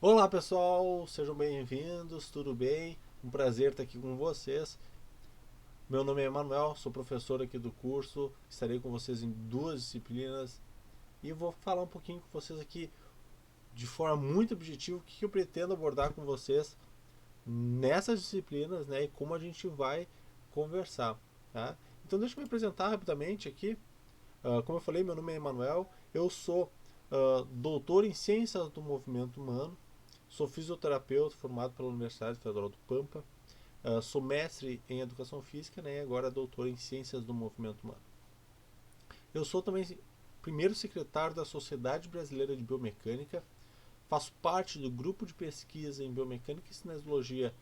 Olá pessoal, sejam bem-vindos, tudo bem? Um prazer estar aqui com vocês. Meu nome é Emanuel, sou professor aqui do curso, estarei com vocês em duas disciplinas e vou falar um pouquinho com vocês aqui de forma muito objetiva o que eu pretendo abordar com vocês nessas disciplinas, né, e como a gente vai conversar, tá? Então deixa eu me apresentar rapidamente aqui. Como eu falei, meu nome é Emanuel, eu sou doutor em Ciências do Movimento Humano. Sou fisioterapeuta formado pela Universidade Federal do Pampa. Sou mestre em Educação Física, né, e agora doutor em Ciências do Movimento Humano. Eu sou também primeiro secretário da Sociedade Brasileira de Biomecânica. Faço parte do grupo de pesquisa em Biomecânica e Cinesiologia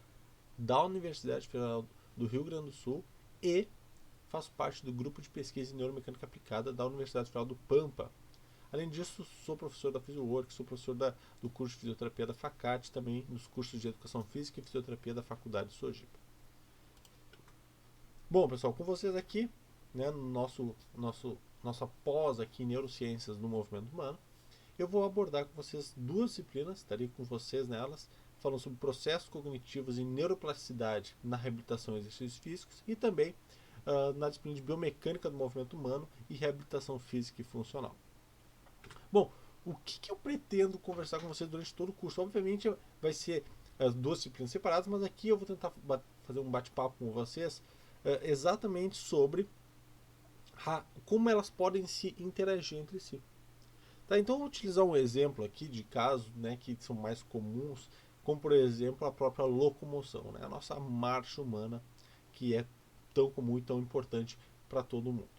da Universidade Federal do Rio Grande do Sul e faço parte do grupo de pesquisa em Neuromecânica Aplicada da Universidade Federal do Pampa. Além disso, sou professor da PhysioWorks, sou professor do curso de fisioterapia da FACAT, também nos cursos de educação física e fisioterapia da Faculdade de Sojipa. Bom, pessoal, com vocês aqui, né, no nossa pós aqui em Neurociências do Movimento Humano, eu vou abordar com vocês duas disciplinas, estarei com vocês nelas, falando sobre processos cognitivos e neuroplasticidade na reabilitação e exercícios físicos e também na disciplina de biomecânica do movimento humano e reabilitação física e funcional. Bom, o que eu pretendo conversar com vocês durante todo o curso? Obviamente vai ser as duas disciplinas separadas, mas aqui eu vou tentar fazer um bate-papo com vocês exatamente sobre como elas podem se interagir entre si. Tá, então eu vou utilizar um exemplo aqui de casos, né, que são mais comuns, como por exemplo a própria locomoção, né, a nossa marcha humana, que é tão comum e tão importante para todo mundo.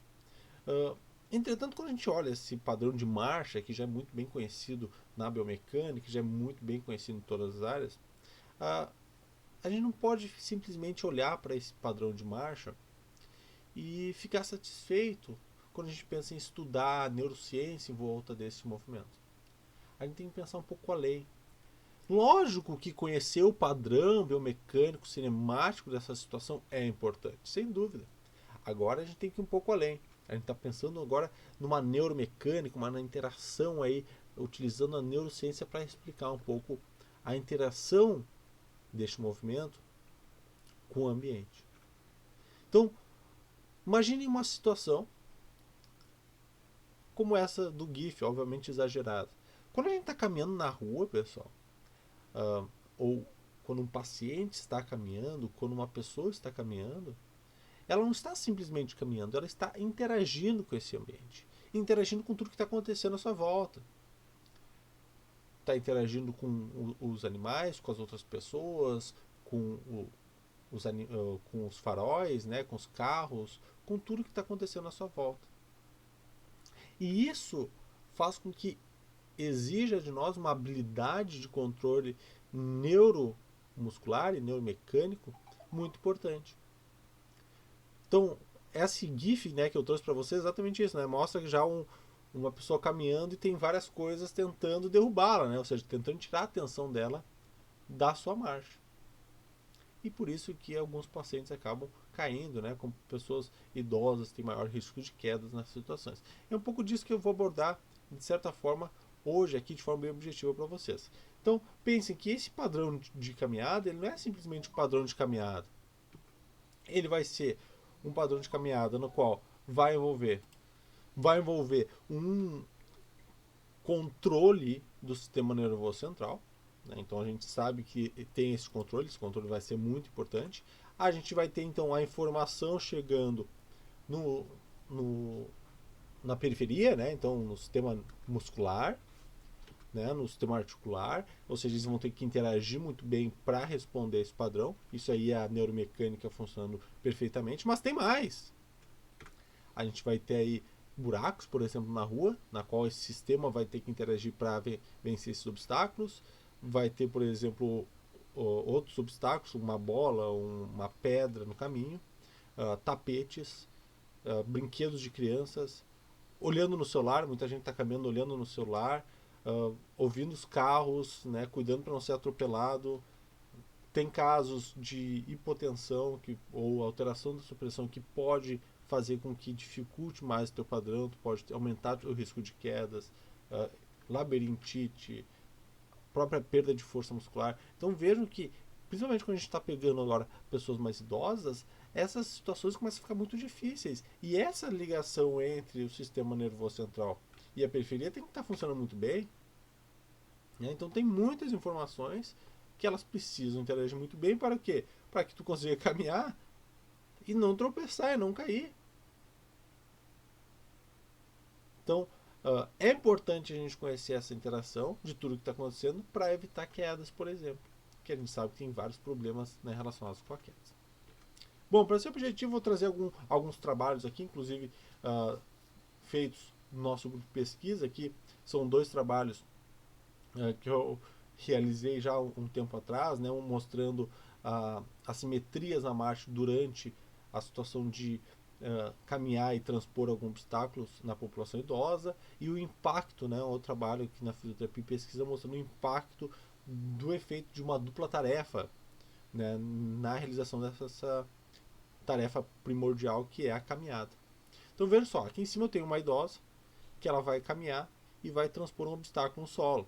Uh, Entretanto, quando a gente olha esse padrão de marcha, que já é muito bem conhecido na biomecânica, que já é muito bem conhecido em todas as áreas, uh, a gente não pode simplesmente olhar para esse padrão de marcha e ficar satisfeito quando a gente pensa em estudar neurociência em volta desse movimento. A gente tem que pensar um pouco além. Lógico que conhecer o padrão biomecânico, cinemático dessa situação é importante, sem dúvida. Agora a gente tem que ir um pouco além. A gente está pensando agora numa neuromecânica, uma interação aí, utilizando a neurociência para explicar um pouco a interação deste movimento com o ambiente. Então, imagine uma situação como essa do GIF, obviamente exagerada. Quando a gente está caminhando na rua, pessoal, ou quando um paciente está caminhando, quando uma pessoa está caminhando, ela não está simplesmente caminhando, ela está interagindo com esse ambiente, interagindo com tudo que está acontecendo à sua volta. Está interagindo com os animais, com as outras pessoas, com, com os faróis, né, com os carros, com tudo que está acontecendo à sua volta. E isso faz com que exija de nós uma habilidade de controle neuromuscular e neuromecânico muito importante. Então, esse GIF, né, que eu trouxe para vocês é exatamente isso, né? Mostra que já uma pessoa caminhando e tem várias coisas tentando derrubá-la, né? Ou seja, tentando tirar a atenção dela da sua marcha. E por isso que alguns pacientes acabam caindo, né? Como pessoas idosas têm maior risco de quedas nessas situações. É um pouco disso que eu vou abordar, de certa forma, hoje aqui de forma bem objetiva para vocês. Então, pensem que esse padrão de caminhada, ele não é simplesmente um padrão de caminhada. Ele vai ser um padrão de caminhada no qual vai envolver um controle do sistema nervoso central, né? Então a gente sabe que tem esse controle vai ser muito importante. A gente vai ter então a informação chegando no, no na periferia, né? Então no sistema muscular, né? No sistema articular, ou seja, eles vão ter que interagir muito bem para responder esse padrão. Isso aí é a neuromecânica funcionando perfeitamente, mas tem mais. A gente vai ter aí buracos, por exemplo, na rua, na qual esse sistema vai ter que interagir para vencer esses obstáculos. Vai ter, por exemplo, outros obstáculos, uma bola, uma pedra no caminho, tapetes, brinquedos de crianças, olhando no celular, muita gente está caminhando olhando no celular, ouvindo os carros, né, cuidando para não ser atropelado. Tem casos de hipotensão ou alteração da supressão que pode fazer com que dificulte mais o teu padrão, tu pode aumentar o risco de quedas, labirintite, própria perda de força muscular. Então vejam que, principalmente quando a gente está pegando agora pessoas mais idosas, essas situações começam a ficar muito difíceis. E essa ligação entre o sistema nervoso central e a periferia tem que estar funcionando muito bem. Né? Então tem muitas informações que elas precisam interagir muito bem para o quê? Para que tu consiga caminhar e não tropeçar e não cair. Então, é importante a gente conhecer essa interação de tudo que está acontecendo para evitar quedas, por exemplo. Que a gente sabe que tem vários problemas, né, relacionados com a queda. Bom, para esse objetivo, vou trazer alguns trabalhos aqui, inclusive feitos no nosso grupo de pesquisa. Aqui são 2 trabalhos que eu realizei já um tempo atrás, né, um mostrando assimetrias na marcha durante a situação de caminhar e transpor alguns obstáculos na população idosa, e o impacto, né, o trabalho aqui na fisioterapia e pesquisa mostrando o impacto do efeito de uma dupla tarefa, né, na realização dessa tarefa primordial que é a caminhada. Então veja só, aqui em cima eu tenho uma idosa que ela vai caminhar e vai transpor um obstáculo no solo.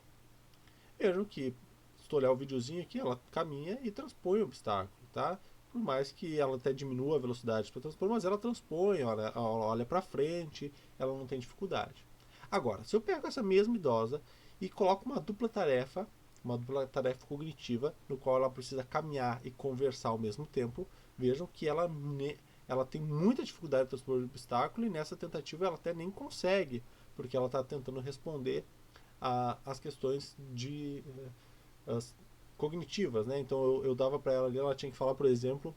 Vejam que, se tu olhar o videozinho aqui, ela caminha e transpõe o obstáculo, tá? Por mais que ela até diminua a velocidade para transpor, mas ela transpõe, olha para frente, ela não tem dificuldade. Agora, se eu pego essa mesma idosa e coloco uma dupla tarefa cognitiva, no qual ela precisa caminhar e conversar ao mesmo tempo, vejam que ela tem muita dificuldade de transpor o obstáculo, e nessa tentativa ela até nem consegue, porque ela está tentando responder as questões cognitivas, né? Então eu dava para ela ali, ela tinha que falar, por exemplo,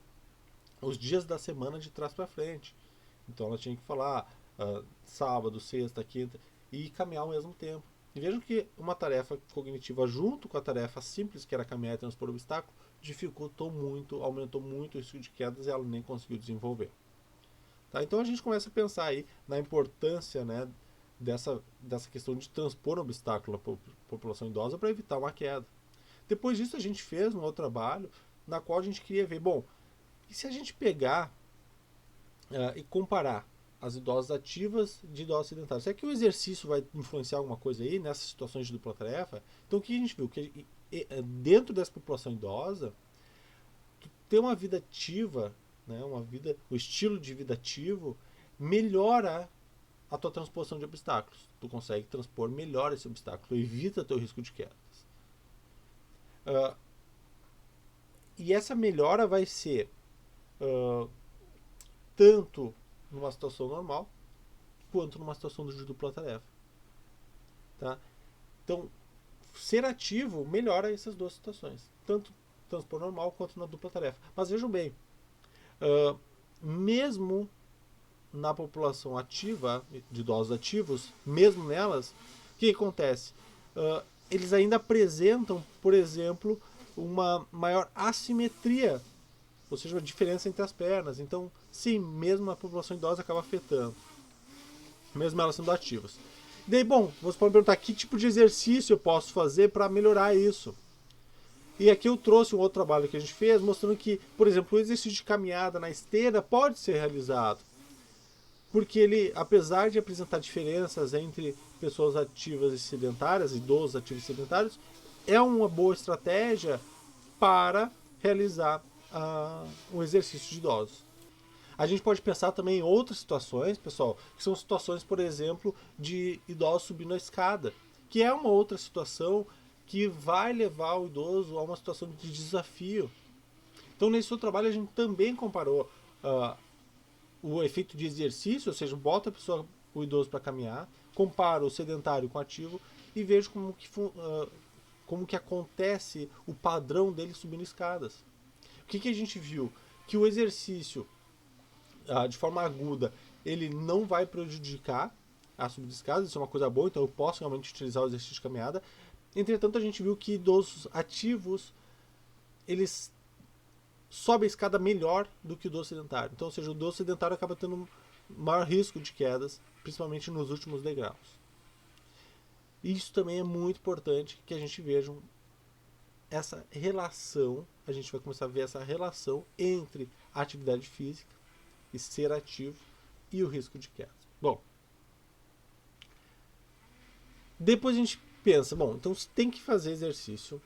os dias da semana de trás para frente. Então ela tinha que falar sábado, sexta, quinta, e caminhar ao mesmo tempo. E vejam que uma tarefa cognitiva junto com a tarefa simples, que era caminhar e transpor o obstáculo, dificultou muito, aumentou muito o risco de quedas, e ela nem conseguiu desenvolver. Tá? Então a gente começa a pensar aí na importância, né, dessa questão de transpor um obstáculo na população idosa para evitar uma queda. Depois disso a gente fez um outro trabalho na qual a gente queria ver, bom, e se a gente pegar e comparar as idosas ativas de idosos sedentários? Será que o exercício vai influenciar alguma coisa aí nessas situações de dupla tarefa? Então o que a gente viu? Que dentro dessa população idosa, ter uma vida ativa, né, o estilo de vida ativo, melhora a tua transposição de obstáculos. Tu consegue transpor melhor esse obstáculo, tu evita teu risco de quedas. E essa melhora vai ser tanto numa situação normal quanto numa situação de dupla tarefa. Tá? Então, ser ativo melhora essas 2 situações, tanto transpor normal quanto na dupla tarefa. Mas vejam bem, mesmo na população ativa, de idosos ativos, mesmo nelas, o que acontece? Eles ainda apresentam, por exemplo, uma maior assimetria, ou seja, uma diferença entre as pernas. Então, sim, mesmo a população idosa acaba afetando, mesmo elas sendo ativas. Daí, bom, você pode perguntar que tipo de exercício eu posso fazer para melhorar isso. E aqui eu trouxe um outro trabalho que a gente fez, mostrando que, por exemplo, o exercício de caminhada na esteira pode ser realizado, porque ele, apesar de apresentar diferenças entre pessoas ativas e sedentárias, idosos ativos e sedentários, é uma boa estratégia para realizar um exercício de idosos. A gente pode pensar também em outras situações, pessoal, que são situações, por exemplo, de idosos subindo a escada, que é uma outra situação que vai levar o idoso a uma situação de desafio. Então, nesse seu trabalho, a gente também comparou o efeito de exercício, ou seja, bota a pessoa, o idoso para caminhar, compara o sedentário com o ativo e veja como que acontece o padrão dele subindo escadas. O que a gente viu? Que o exercício, de forma aguda, ele não vai prejudicar a subida de escadas, isso é uma coisa boa, então eu posso realmente utilizar o exercício de caminhada. Entretanto, a gente viu que idosos ativos, eles sobem a escada melhor do que o idoso sedentário. Então, ou seja, o idoso sedentário acaba tendo maior risco de quedas, principalmente nos últimos degraus. Isso também é muito importante que a gente veja essa relação, a gente vai começar a ver essa relação entre a atividade física e ser ativo e o risco de queda. Bom, depois a gente pensa, bom, então se tem que fazer exercício,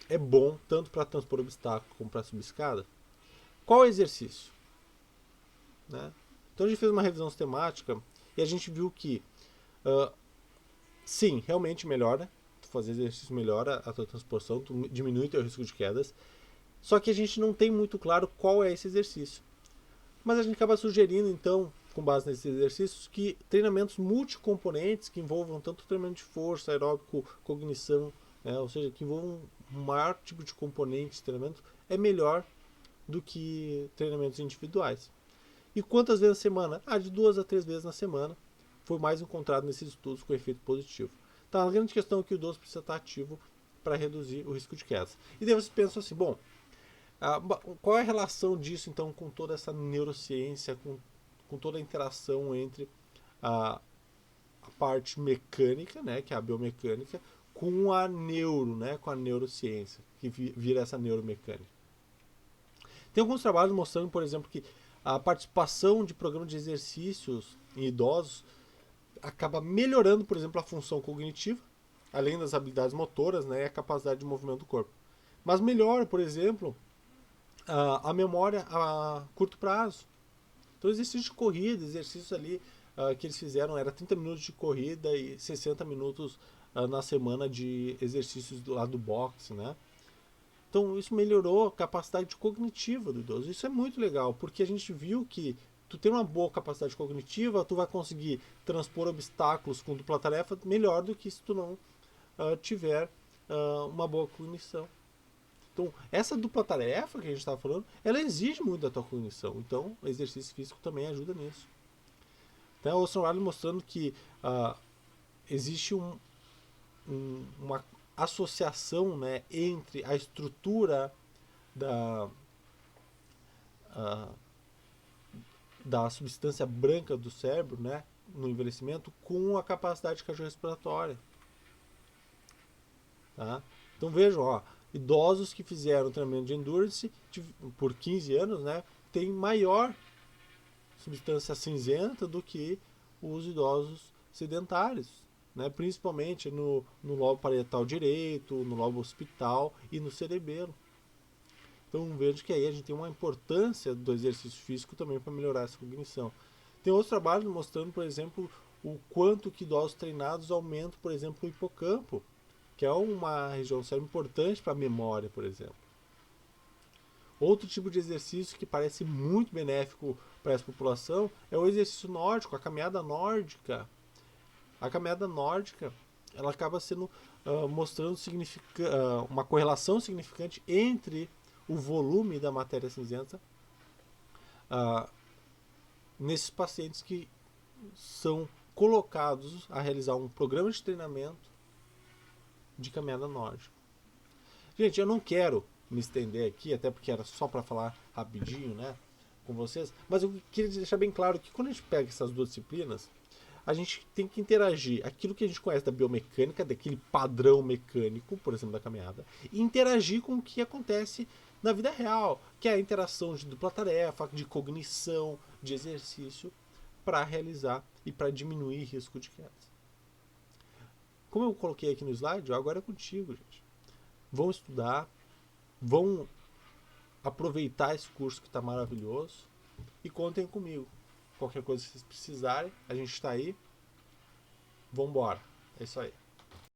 é bom tanto para transpor obstáculo como para subir escada. Qual é o exercício? Né? Então a gente fez uma revisão sistemática e a gente viu que sim, realmente melhora, tu fazer exercício melhora a tua transportação, tu diminui o teu risco de quedas, só que a gente não tem muito claro qual é esse exercício. Mas a gente acaba sugerindo, então, com base nesses exercícios, que treinamentos multicomponentes, que envolvam tanto treinamento de força, aeróbico, cognição, né, ou seja, que envolvam um maior tipo de componentes de treinamento, é melhor do que treinamentos individuais. E quantas vezes na semana? De 2 a 3 vezes na semana. Foi mais encontrado nesses estudos com efeito positivo. Então, a grande questão é que o idoso precisa estar ativo para reduzir o risco de quedas. E daí você pensa assim, bom, qual é a relação disso, então, com toda essa neurociência, com toda a interação entre a parte mecânica, né, que é a biomecânica, com a né, com a neurociência, que vira essa neuromecânica. Tem alguns trabalhos mostrando, por exemplo, que a participação de programas de exercícios em idosos acaba melhorando, por exemplo, a função cognitiva, além das habilidades motoras, né, e a capacidade de movimento do corpo. Mas melhora, por exemplo, a memória a curto prazo. Então, exercício de corrida, exercícios ali que eles fizeram, era 30 minutos de corrida e 60 minutos na semana de exercícios lá do boxe, né? Então, isso melhorou a capacidade cognitiva do idoso. Isso é muito legal, porque a gente viu que tu tem uma boa capacidade cognitiva, tu vai conseguir transpor obstáculos com dupla tarefa melhor do que se tu não tiver uma boa cognição. Então, essa dupla tarefa que a gente estava falando, ela exige muito da tua cognição. Então, o exercício físico também ajuda nisso. Então, o trabalho mostrando que existe uma associação, né, entre a estrutura da substância branca do cérebro, né, no envelhecimento, com a capacidade cardiorrespiratória. Tá? Então vejam, idosos que fizeram treinamento de endurance por 15 anos, né, têm maior substância cinzenta do que os idosos sedentários, né, principalmente no lobo parietal direito, no lobo occipital e no cerebelo. Então vejo que aí a gente tem uma importância do exercício físico também para melhorar essa cognição. Tem outros trabalhos mostrando, por exemplo, o quanto que idosos treinados aumentam, por exemplo, o hipocampo, que é uma região do cérebro importante para a memória, por exemplo. Outro tipo de exercício que parece muito benéfico para essa população é o exercício nórdico, a caminhada nórdica. A caminhada nórdica, ela acaba sendo mostrando uma correlação significante entre o volume da matéria cinzenta nesses pacientes que são colocados a realizar um programa de treinamento de caminhada nórdica. Gente, eu não quero me estender aqui, até porque era só para falar rapidinho, né, com vocês, mas eu queria deixar bem claro que quando a gente pega essas duas disciplinas, a gente tem que interagir aquilo que a gente conhece da biomecânica, daquele padrão mecânico, por exemplo, da caminhada, e interagir com o que acontece na vida real, que é a interação de dupla tarefa, de cognição, de exercício, para realizar e para diminuir risco de quedas. Como eu coloquei aqui no slide, agora é contigo, gente. Vão estudar, vão aproveitar esse curso que está maravilhoso e contem comigo. Qualquer coisa que vocês precisarem, a gente está aí. Vambora. É isso aí.